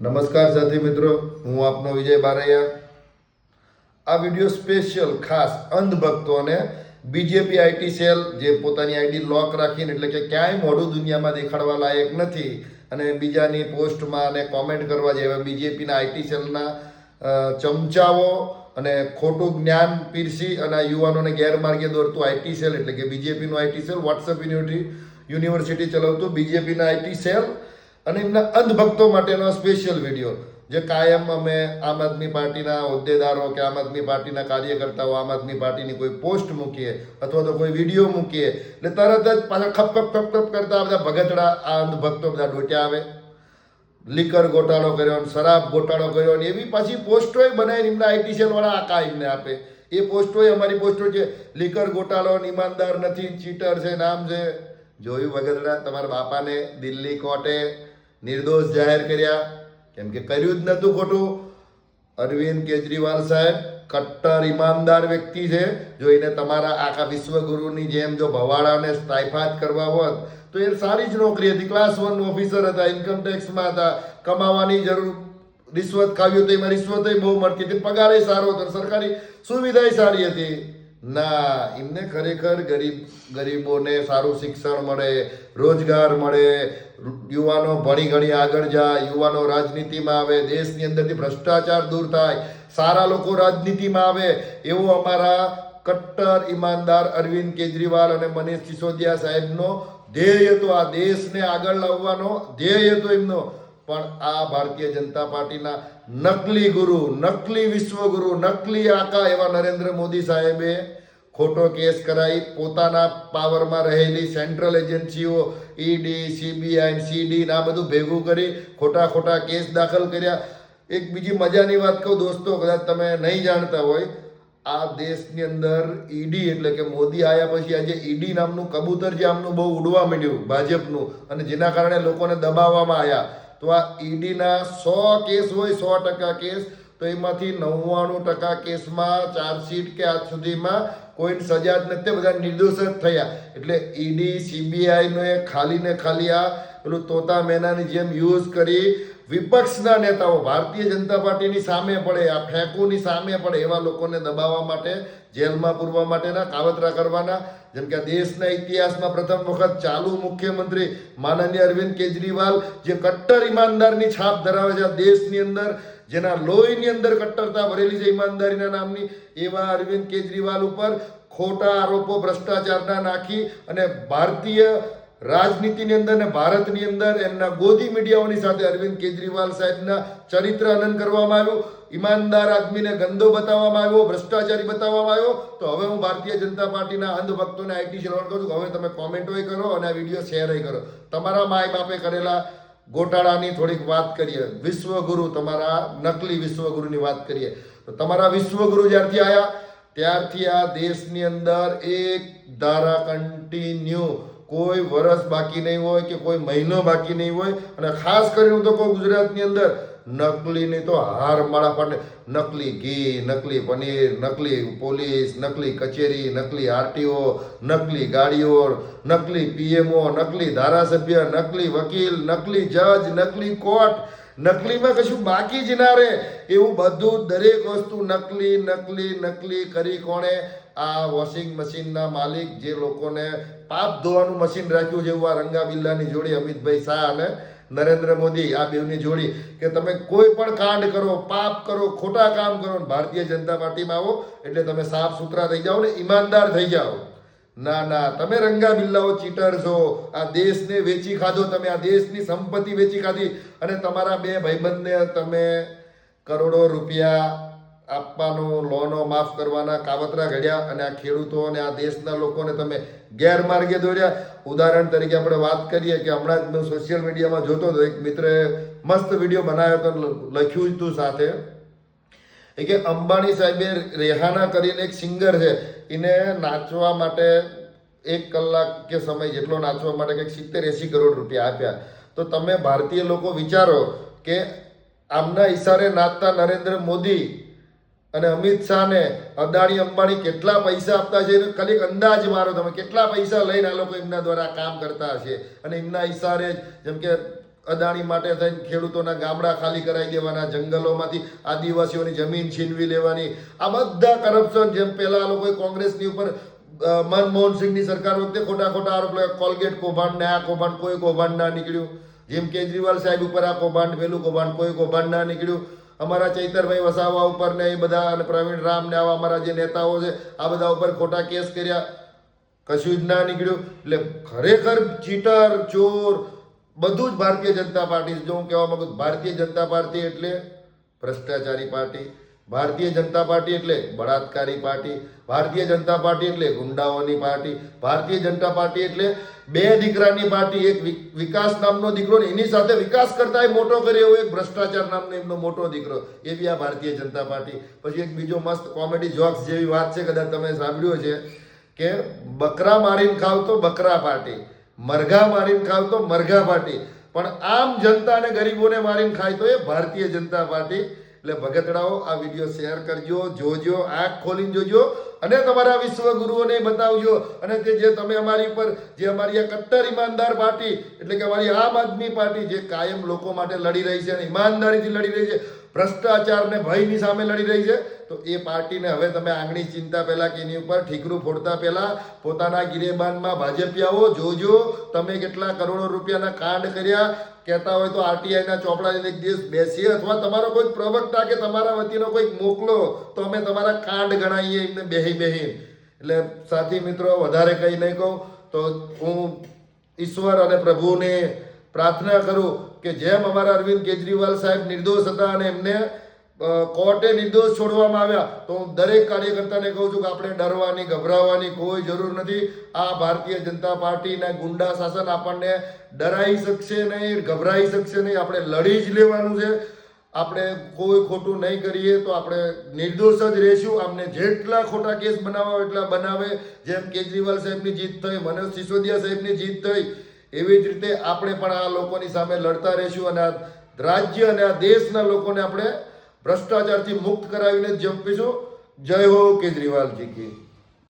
નમસ્કાર સાથી મિત્રો, હું આપનો વિજય બારૈયા. આ વિડીયો સ્પેશિયલ ખાસ અંધભક્તોને બીજેપી આઈટી સેલ જે પોતાની આઈડી લોક રાખીને, એટલે કે ક્યાંય મોઢું દુનિયામાં દેખાડવા લાયક નથી અને બીજાની પોસ્ટમાં અને કોમેન્ટ કરવા જેવા બીજેપીના આઈટી સેલના ચમચાઓ અને ખોટું જ્ઞાન પીરસી અને યુવાનોને ગેરમાર્ગે દોરતું આઈટી સેલ, એટલે કે બીજેપીનું આઈટી સેલ, વોટ્સઅપ યુનિવર્સિટી ચલાવતું બીજેપીના આઈટી સેલ અને એમના અંધભક્તો માટેનો સ્પેશિયલ વિડીયો જે કાયમ અમે આમ આદમી પાર્ટીના હોદ્દેદારો કે આમ આદમી પાર્ટીના કાર્યકર્તાઓ આમ આદમી પાર્ટીની કોઈ પોસ્ટ મૂકીએ અથવા તો કોઈ વિડીયો મૂકીએ એટલે તરત જ પાછા ખપ ખપ ખપ ખપ કરતા બધા ભગતડા આ અંધભક્તો બધા ડોટ્યા આવે. લીકર ગોટાળો કર્યો, શરાબ ગોટાળો કર્યો અને એવી પાછી પોસ્ટોય બનાવીને એમના આઈટી સેલ વાળા આકા એમને આપે. એ પોસ્ટોય અમારી પોસ્ટો છે, લીકર ગોટાળો, ઈમાનદાર નથી, ચીટર છે, નામ છે. જોયું ભગતડા, તમારા બાપાને દિલ્હી કોર્ટે નિર્દોષ જાહેર કર્યા, કેમ કે કર્યું જ નહોતું ખોટું. અરવિંદ કેજરીવાલ સાહેબ કટ્ટર ઈમાનદાર વ્યક્તિ છે. જો એને તમારા આખા વિશ્વગુરુની જેમ જો ભવાડાને સ્ટાઇફાત કરવા હોત તો એ સારી જ નોકરી હતી. ક્લાસ 1 ઓફિસર હતા, ઇન્કમ ટેક્સમાં હતા, કમાવાની જરૂર, રિશ્વત ખાવી તો એમાં રિશ્વતય બહુ મળતી હતી, પગારે સારો હતો, સરકારી સુવિધાય સારી હતી. ના, એમને ખરેખર ગરીબોને સારું શિક્ષણ મળે, રોજગાર મળે, યુવાનો ભણી ગણી આગળ જાય, યુવાનો રાજનીતિમાં આવે, દેશની અંદરથી ભ્રષ્ટાચાર દૂર થાય, સારા લોકો રાજનીતિમાં આવે, એવું અમારા કટ્ટર ઈમાનદાર અરવિંદ કેજરીવાલ અને મનીષ સિસોદિયા સાહેબનો ધ્યેય હતો. આ દેશને આગળ લાવવાનો ધ્યેય હતો એમનો. પણ આ ભારતીય જનતા પાર્ટીના નકલી ગુરુ, નકલી વિશ્વગુરુ, નકલી આકા એવા નરેન્દ્ર મોદી સાહેબે ખોટો કેસ કરાવી પોતાના પાવરમાં રહેલી સેન્ટ્રલ એજન્સીઓ ઈડી, સીબીઆઈ, સીડી આ બધું ભેગું કરી ખોટા કેસ દાખલ કર્યા. એક બીજી મજાની વાત કહું દોસ્તો, કદાચ તમે નહીં જાણતા હોય, આ દેશની અંદર ઈડી એટલે કે મોદી આવ્યા પછી આજે ઈડી નામનું કબૂતર જે આમનું બહુ ઉડવા માંડ્યું ભાજપનું, અને જેના કારણે લોકોને દબાવવામાં આવ્યા. તો આ ઈડીના 100 કેસ હોય, 100% કેસ, તો એમાંથી 99% કેસમાં ચાર્જશીટ કે આજ સુધીમાં કોઈને સજા જ નથી, બધા નિર્દોષ જ થયા. એટલે ઈડી, સીબીઆઈનો એ ખાલી આ પેલું તોતા મેનાની જેમ યુઝ કરી વિપક્ષના નેતાઓ ભારતીય જનતા પાર્ટીની સામે પડે, આ ફેંકુની સામે પડે એવા લોકોને દબાવવા માટે, જેલમાં પૂરવા માટેના કાવતરા કરવાના. જેમ કે આ દેશના ઇતિહાસમાં પ્રથમ વખત ચાલુ મુખ્યમંત્રી માનનીય અરવિંદ કેજરીવાલ જે કટ્ટર ઈમાનદારની છાપ ધરાવે છે આ દેશની અંદર, જેના લોહીની અંદર કટ્ટરતા ભરેલી છે ઈમાનદારીના નામની, એવા અરવિંદ કેજરીવાલ ઉપર ખોટા આરોપો ભ્રષ્ટાચારના નાખી અને ભારતીય રાજનીતિની અંદર ને ભારતની અંદર એમના ગોદી મીડિયાઓની સાથે અરવિંદ કેજરીવાલ સાહેબના ચરિત્ર હનન કરવામાં આવ્યું. ઈમાનદાર આદમીને ગંદો બતાવવામાં આવ્યો, ભ્રષ્ટાચારી બતાવવામાં આવ્યો. તો હવે હું ભારતીય જનતા પાર્ટીના અંધભક્તોને આઈટી શેર કરું છું કે હવે તમે કોમેન્ટોય કરો અને આ વિડીયો શેરય કરો. તમારા માય બાપે કરેલા ગોટાળાની થોડીક વાત કરીએ, વિશ્વગુરુ, તમારા નકલી વિશ્વગુરુની વાત કરીએ. તો તમારા વિશ્વગુરુ જ્યારથી આવ્યા ત્યારથી આ દેશની અંદર એક ધારા કન્ટિન્યુ, કોઈ વર્ષ બાકી નહીં હોય કે કોઈ મહિનો બાકી નહીં હોય. અને ખાસ કરીને તો કોઈ ગુજરાતની અંદર નકલીની તો હાર માળા પડે. નકલી ઘી, નકલી પનીર, નકલી પોલીસ, નકલી કચેરી, નકલી આરટીઓ, નકલી ગાડીઓ, નકલી પીએમઓ, નકલી ધારાસભ્ય, નકલી વકીલ, નકલી જજ, નકલી કોર્ટ, નકલીમાં કશું બાકી જ ના રહે એવું બધું, દરેક વસ્તુ નકલી કરી કોણે? આ વોશિંગ મશીનના માલિક, જે લોકોને પાપ ધોવાનું મશીન રાખ્યું છે, એવું આ રંગા બિલ્લાની જોડી અમિતભાઈ શાહ અને નરેન્દ્ર મોદી, આ બેવની જોડી, કે તમે કોઈ પણ કાંડ કરો, પાપ કરો, ખોટા કામ કરો, ભારતીય જનતા પાર્ટીમાં આવો એટલે તમે સાફ સુથરા થઈ જાઓ ને ઈમાનદાર થઈ જાઓ. ના, તમે રંગા બિલ્લાઓ, ચીટર છો. આ દેશને વેચી ખાધો તમે, આ દેશની સંપત્તિ વેચી ખાધી અને તમારા બે ભાઈબંધને તમે કરોડો રૂપિયા આપવાનો, લોનો માફ કરવાના કાવતરા ઘડ્યા અને આ ખેડૂતો અને આ દેશના લોકોને તમે ગેરમાર્ગે દોર્યા. ઉદાહરણ તરીકે આપણે વાત કરીએ કે હમણાં જ મેં સોશિયલ મીડિયામાં જોતો હતો, એક મિત્રે મસ્ત વિડીયો બનાવ્યો હતો, લખ્યું હતું સાથે કે અંબાણી સાહેબે રેહાના કરીને એક સિંગર છે, એને નાચવા માટે 1 કલાક કે સમય જેટલો નાચવા માટે કંઈક 70-80 કરોડ રૂપિયા આપ્યા. તો તમે ભારતીય લોકો વિચારો કે આમના ઈશારે નાચતા નરેન્દ્ર મોદી અને અમિત શાહને અદાણી અંબાણી કેટલા પૈસા આપતા છે, ખાલી એક અંદાજ મારો તમે, કેટલા પૈસા લઈને આ લોકો એમના દ્વારા કામ કરતા હશે. અને એમના ઈશારે જેમ કે અદાણી માટે થઈને ખેડૂતોના ગામડા ખાલી કરાવી દેવાના, જંગલોમાંથી આદિવાસીઓની જમીન છીનવી લેવાની, આ બધા કરપ્શન જેમ પહેલા આ લોકોએ કોંગ્રેસની ઉપર મનમોહન સિંહની સરકાર વખતે ખોટા ખોટા આરોપ લગાવ્યા, કોલગેટ કૌભાંડ ને આ કૌભાંડ, કોઈ કૌભાંડ ના નીકળ્યું. જેમ કેજરીવાલ સાહેબ ઉપર આ કૌભાંડ, પેલું કૌભાંડ, કોઈ કૌભાંડ ના નીકળ્યું. અમારા ચૈતરભાઈ વસાવા ઉપર ને એ બધા અને પ્રવીણ રામ ને આવા અમારા જે નેતાઓ છે આ બધા ઉપર ખોટા કેસ કર્યા, કશું જ ના નીકળ્યું. એટલે ખરેખર ચીટર, ચોર બધું જ ભારતીય જનતા પાર્ટી. જો હું કહેવા માંગુ, ભારતીય જનતા પાર્ટી એટલે ભ્રષ્ટાચારી પાર્ટી, ભારતીય જનતા પાર્ટી એટલે બળાત્કારી પાર્ટી, ભારતીય જનતા પાર્ટી એટલે ગુંડાઓની પાર્ટી, ભારતીય જનતા પાર્ટી એટલે બે દીકરાની પાર્ટી. એક વિકાસ નામનો દીકરો ને એની સાથે વિકાસ કરતા મોટો કર્યો એવો એક ભ્રષ્ટાચાર નામનો એમનો મોટો દીકરો, એવી આ ભારતીય જનતા પાર્ટી. પછી એક બીજો મસ્ત કોમેડી જોક્સ જેવી વાત છે, કદાચ તમે સાંભળ્યું છે કે બકરા મારીને ખાવ તો બકરા પાર્ટી, મરઘા મારીને ખાવ તો મરઘા પાર્ટી, પણ આમ જનતા અને ગરીબોને મારીને ખાય તો એ ભારતીય જનતા પાર્ટી. એટલે ભગતડાઓ આ વિડીયો શેર કરજો, જોજો, આંખ ખોલીને જોજો અને તમારા વિશ્વગુરુઓને બતાવજો. અને તે જે તમે અમારી ઉપર જે અમારી આ કટ્ટર ઈમાનદાર પાર્ટી એટલે કે અમારી આમ આદમી પાર્ટી જે કાયમ લોકો માટે લડી રહી છે અને ઈમાનદારીથી લડી રહી છે, ભ્રષ્ટાચાર ને ભયની સામે લડી રહી છે, તો એ પાર્ટીને હવે તમે આંગળી ચિંતા પહેલા કે એની ઉપર ઠીકરું ફોડતા પહેલા પોતાના ગિરેબાનમાં ભાજપિયાઓ જોજો તમે કેટલા કરોડો રૂપિયાના કાંડ કર્યા. કહેતા હોય તો આરટીઆઈના ચોપડા એક દિવસ બેસીએ અથવા તમારો કોઈ પ્રવક્તા કે તમારા વતીનો કોઈક મોકલો તો અમે તમારા કાંડ ગણાવીએ એમને બેહી. એટલે સાથી મિત્રો, વધારે કંઈ નહીં કહું તો હું ઈશ્વર અને પ્રભુને પ્રાર્થના કરું કે જેમ અમારા અરવિંદ કેજરીવાલ સાહેબ નિર્દોષ હતા અને એમને કોર્ટે નિર્દોષ છોડવામાં આવ્યા, તો હું દરેક કાર્યકર્તાને કહું છું કે આપણે ડરવાની, ગભરાવાની કોઈ જરૂર નથી. આ ભારતીય જનતા પાર્ટીના ગુંડા શાસન આપણને ડરાઈ શકશે નહીં, ગભરાઈ શકશે નહીં. આપણે લડી જ લેવાનું છે. આપણે કોઈ ખોટું નહીં કરીએ તો આપણે નિર્દોષ જ રહીશું. અમને જેટલા ખોટા કેસ બનાવવા એટલા બનાવે. જેમ કેજરીવાલ સાહેબની જીત થઈ, મનોજ સિસોદિયા સાહેબની જીત થઈ, એવી જ રીતે આપણે પણ આ લોકોની સામે લડતા રહીશું અને આ રાજ્ય અને આ દેશના લોકોને આપણે ભ્રષ્ટાચારથી મુક્ત કરાવીને જ જંપીશું. જય હો કેજરીવાલજી કી.